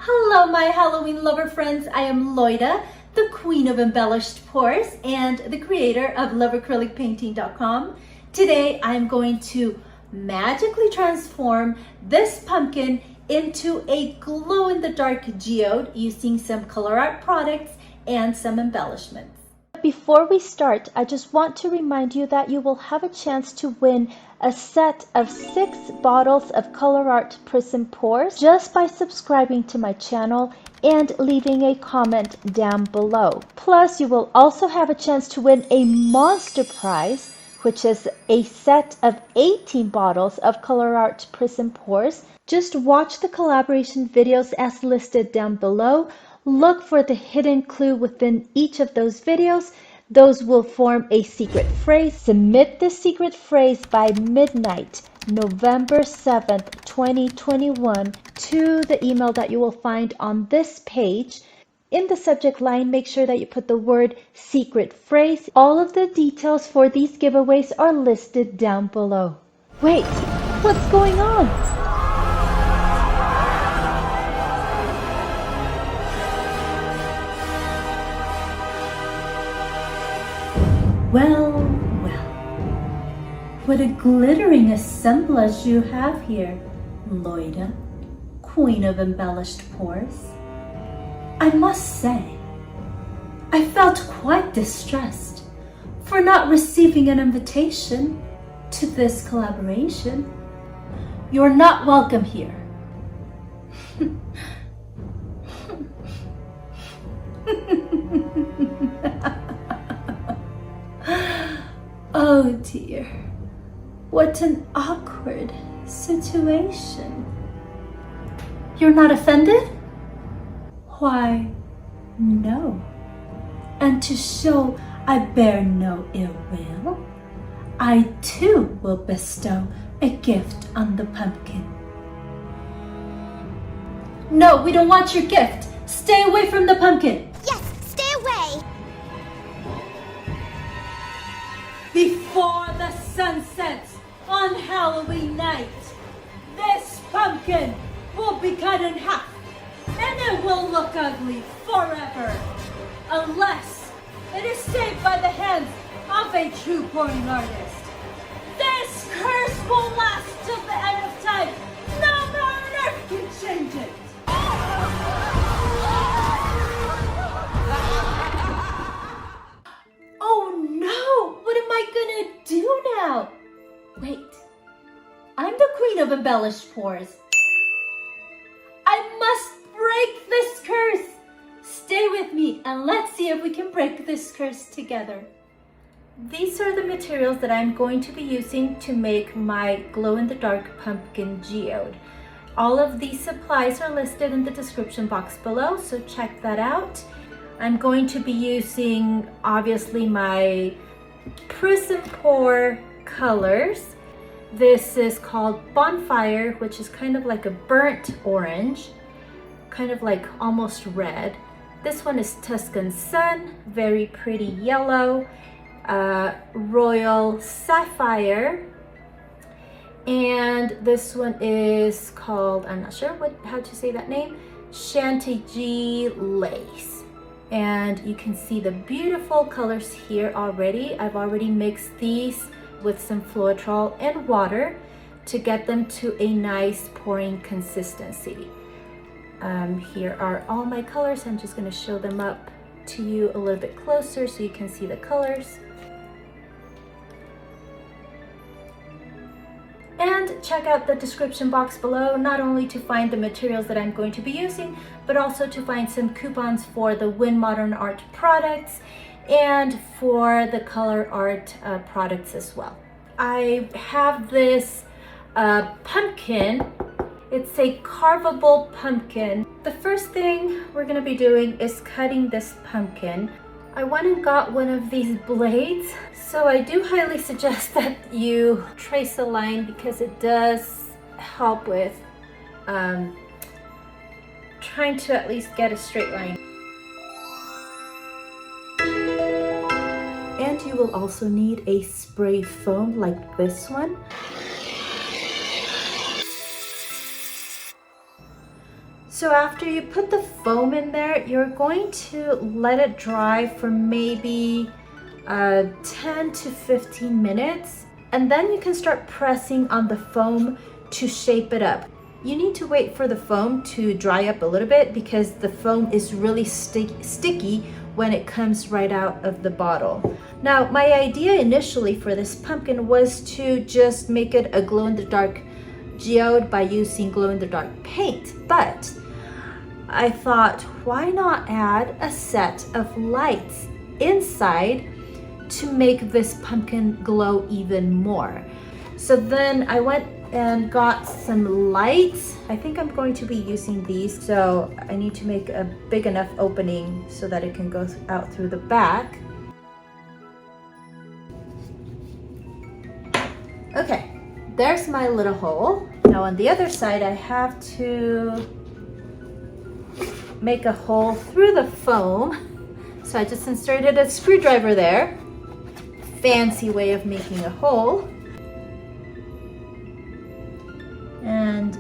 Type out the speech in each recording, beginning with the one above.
Hello, my Halloween lover friends. I am Loida, the Queen of Embellished Pours and the creator of loveacrylicpainting.com. Today, I'm going to magically transform this pumpkin into a glow-in-the-dark geode using some Colourarte products and some embellishments. Before we start, I just want to remind you that you will have a chance to win a set of 6 bottles of Colourarte Prism Pours just by subscribing to my channel and leaving a comment down below. Plus, you will also have a chance to win a monster prize, which is a set of 18 bottles of Colourarte Prism Pours. Just watch the collaboration videos as listed down below. Look for the hidden clue within each of those videos. Those will form a secret phrase. Submit the secret phrase by midnight, November 7th, 2021 to the email that you will find on this page. In the subject line, make sure that you put the word secret phrase. All of the details for these giveaways are listed down below. Wait, what's going on? Well, what a glittering assemblage you have here, Loida, Queen of Embellished Pours. I must say, I felt quite distressed for not receiving an invitation to this collaboration. You're not welcome here. Oh dear, what an awkward situation. You're not offended? Why, no. And to show I bear no ill will, I too will bestow a gift on the pumpkin. No, we don't want your gift. Stay away from the pumpkin. Yes, stay away. Before the sun sets on Halloween night, this pumpkin will be cut in half and it will look ugly forever unless it is saved by the hands of a true pouring artist. This curse will last till the end of time. No more on earth can change it. Oh no! What am I gonna do now? Wait, I'm the Queen of Embellished Pours. I must break this curse. Stay with me and let's see if we can break this curse together. These are the materials that I'm going to be using to make my glow-in-the-dark pumpkin geode. All of these supplies are listed in the description box below, so check that out. I'm going to be using, obviously, my Prism Pour colors. This is called Bonfire, which is kind of like a burnt orange, kind of like almost red. This one is Tuscan Sun, very pretty yellow. Royal Sapphire. And this one is called, I'm not sure how to say that name, Chantilly Lace. And you can see the beautiful colors here already. I've already mixed these with some Floetrol and water to get them to a nice pouring consistency. Here are all my colors. I'm just going to show them up to you a little bit closer so you can see the colors. And check out the description box below, not only to find the materials that I'm going to be using, but also to find some coupons for the Win Modern Art products and for the Colourarte products as well. I have this pumpkin. It's a carvable pumpkin. The first thing we're gonna be doing is cutting this pumpkin. I went and got one of these blades, so I do highly suggest that you trace a line because it does help with trying to at least get a straight line. And you will also need a spray foam like this one. So after you put the foam in there, you're going to let it dry for maybe 10 to 15 minutes. And then you can start pressing on the foam to shape it up. You need to wait for the foam to dry up a little bit because the foam is really sticky when it comes right out of the bottle. Now, my idea initially for this pumpkin was to just make it a glow-in-the-dark geode by using glow-in-the-dark paint, but I thought, why not add a set of lights inside to make this pumpkin glow even more? So then I went and got some lights. I think I'm going to be using these, so I need to make a big enough opening so that it can go out through the back. Okay, there's my little hole. Now on the other side, I have to make a hole through the foam. So I just inserted a screwdriver there. Fancy way of making a hole. And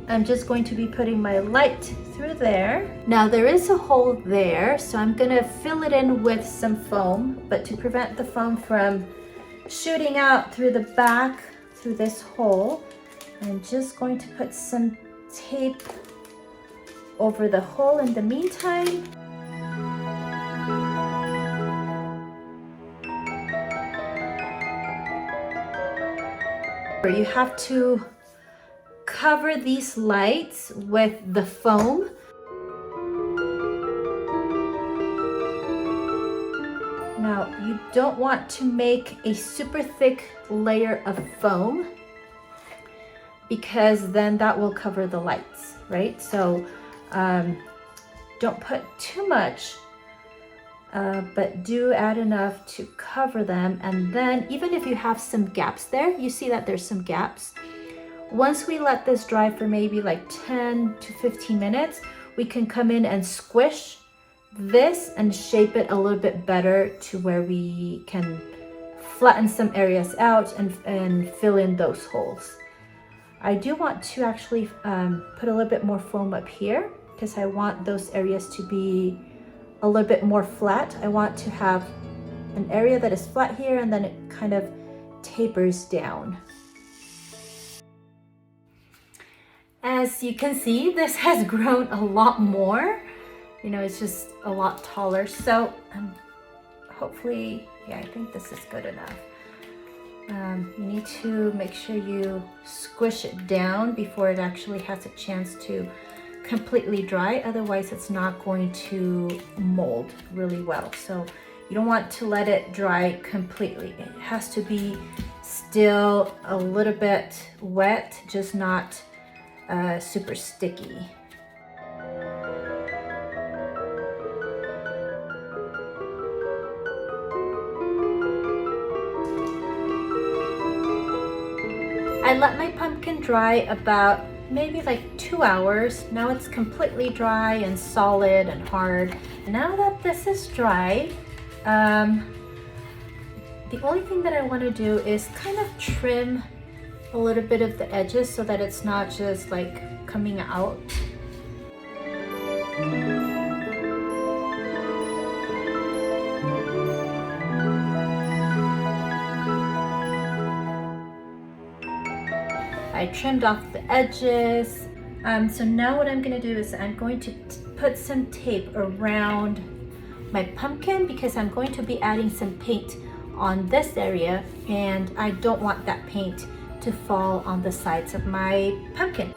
I'm just going to be putting my light through there. Now there is a hole there, so I'm gonna fill it in with some foam, but to prevent the foam from shooting out through the back through this hole, I'm just going to put some tape over the hole in the meantime. You have to cover these lights with the foam. Now, you don't want to make a super thick layer of foam because then that will cover the lights, right? So don't put too much, but do add enough to cover them. And then even if you have some gaps there, you see that there's some gaps. Once we let this dry for maybe like 10 to 15 minutes, we can come in and squish this and shape it a little bit better to where we can flatten some areas out and fill in those holes. I do want to actually put a little bit more foam up here because I want those areas to be a little bit more flat. I want to have an area that is flat here and then it kind of tapers down. As you can see, this has grown a lot more. You know, it's just a lot taller. So hopefully, yeah, I think this is good enough. You need to make sure you squish it down before it actually has a chance to completely dry. Otherwise, it's not going to mold really well. So you don't want to let it dry completely. It has to be still a little bit wet, just not super sticky. I let my pumpkin dry about maybe like 2 hours. Now it's completely dry and solid and hard. Now that this is dry, the only thing that I want to do is kind of trim a little bit of the edges so that it's not just like coming out. I trimmed off the edges. So now what I'm going to do is I'm going to put some tape around my pumpkin because I'm going to be adding some paint on this area and I don't want that paint to fall on the sides of my pumpkin.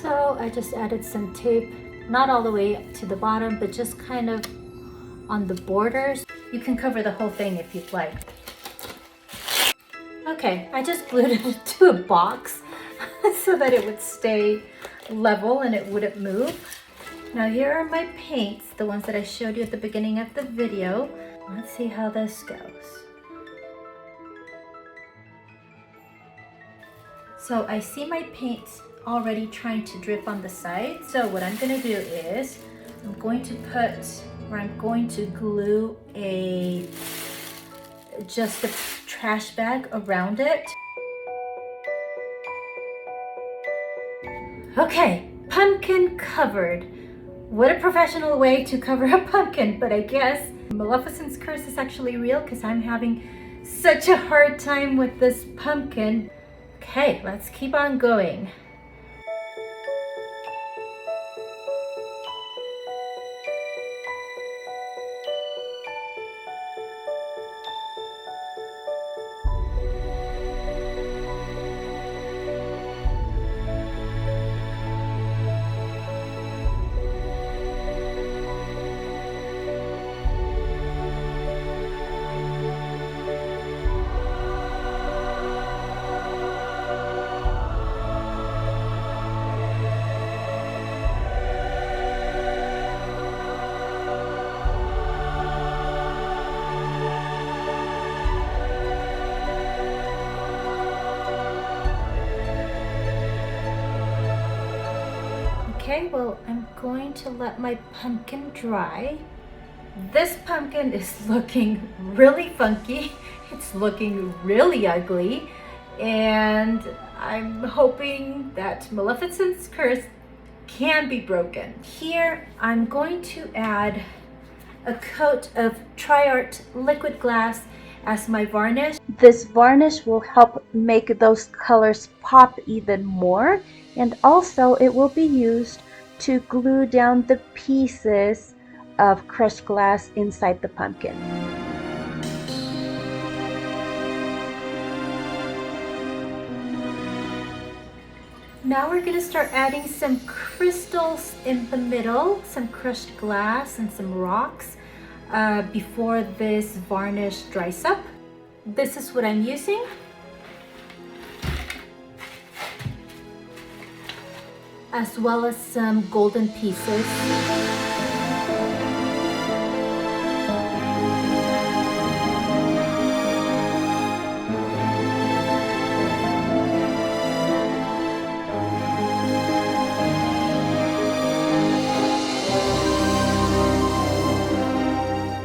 So I just added some tape, not all the way to the bottom, but just kind of on the borders. You can cover the whole thing if you'd like. Okay, I just glued it to a box so that it would stay level and it wouldn't move. Now here are my paints, the ones that I showed you at the beginning of the video. Let's see how this goes. So I see my paint already trying to drip on the side. So what I'm gonna do is I'm going to glue just a trash bag around it. Okay, pumpkin covered. What a professional way to cover a pumpkin, but I guess Maleficent's curse is actually real because I'm having such a hard time with this pumpkin. Okay, let's keep on going. Okay, well, I'm going to let my pumpkin dry. This pumpkin is looking really funky. It's looking really ugly. And I'm hoping that Maleficent's curse can be broken. Here, I'm going to add a coat of Tri-Art liquid glass as my varnish. This varnish will help make those colors pop even more, and also it will be used to glue down the pieces of crushed glass inside the pumpkin. Now we're going to start adding some crystals in the middle, some crushed glass and some rocks before this varnish dries up. This is what I'm using. As well as some golden pieces.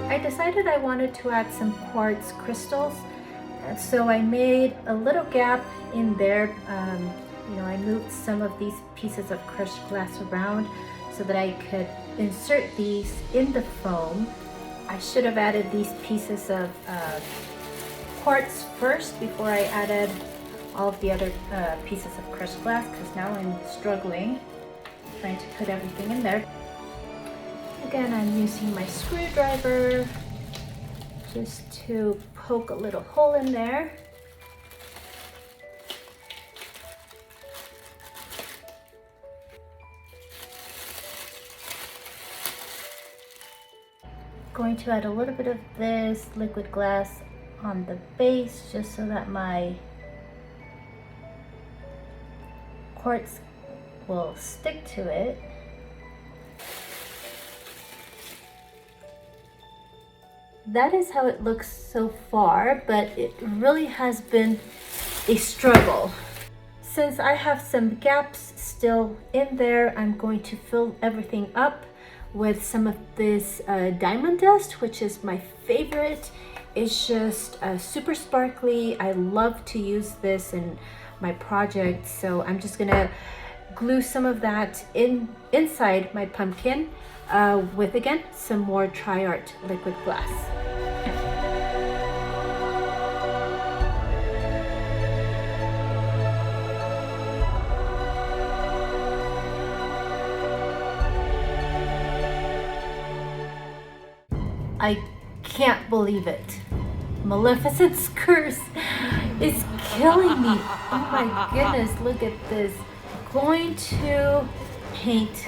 I decided I wanted to add some quartz crystals, and so I made a little gap in there. I moved some of these pieces of crushed glass around so that I could insert these in the foam. I should have added these pieces of quartz first before I added all of the other pieces of crushed glass, because now I'm struggling trying to put everything in there. Again, I'm using my screwdriver just to poke a little hole in there. Going to add a little bit of this liquid glass on the base just so that my quartz will stick to it. That is how it looks so far, but it really has been a struggle. Since I have some gaps still in there, I'm going to fill everything up with some of this diamond dust, which is my favorite. It's just super sparkly. I love to use this in my project, so I'm just gonna glue some of that inside my pumpkin with, again, some more Tri-Art liquid glass. I can't believe it. Maleficent's curse is killing me. Oh my goodness, look at this. Going to paint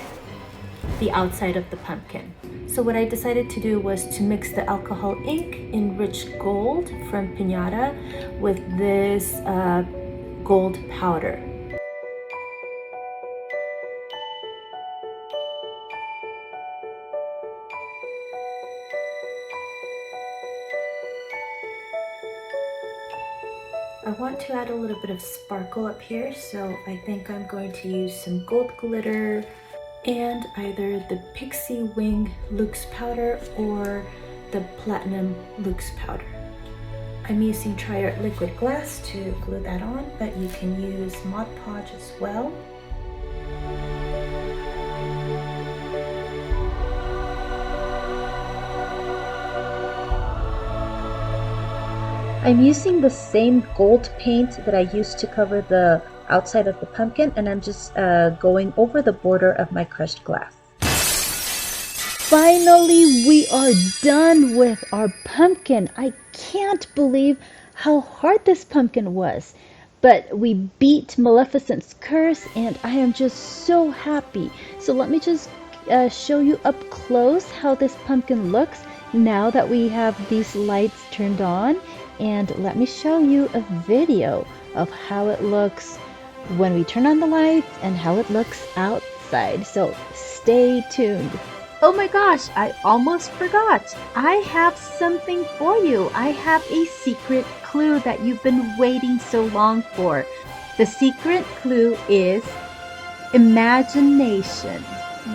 the outside of the pumpkin. So what I decided to do was to mix the alcohol ink in rich gold from Pinata with this gold powder. I want to add a little bit of sparkle up here, so I think I'm going to use some gold glitter and either the Pixie Wing Luxe powder or the Platinum Luxe powder. I'm using Tri-Art liquid glass to glue that on, but you can use Mod Podge as well. I'm using the same gold paint that I used to cover the outside of the pumpkin, and I'm just going over the border of my crushed glass. Finally, we are done with our pumpkin. I can't believe how hard this pumpkin was. But we beat Maleficent's curse, and I am just so happy. So let me just show you up close how this pumpkin looks now that we have these lights turned on. And let me show you a video of how it looks when we turn on the lights and how it looks outside. So stay tuned. Oh my gosh, I almost forgot. I have something for you. I have a secret clue that you've been waiting so long for. The secret clue is imagination.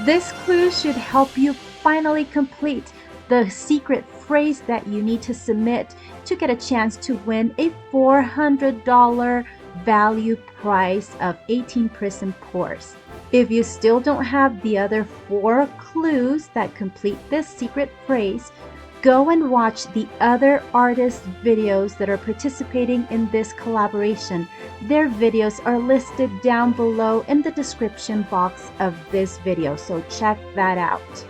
This clue should help you finally complete the secret phrase that you need to submit to get a chance to win a $400 value prize of 18 prism pours. If you still don't have the other 4 clues that complete this secret phrase, go and watch the other artists' videos that are participating in this collaboration. Their videos are listed down below in the description box of this video, so check that out.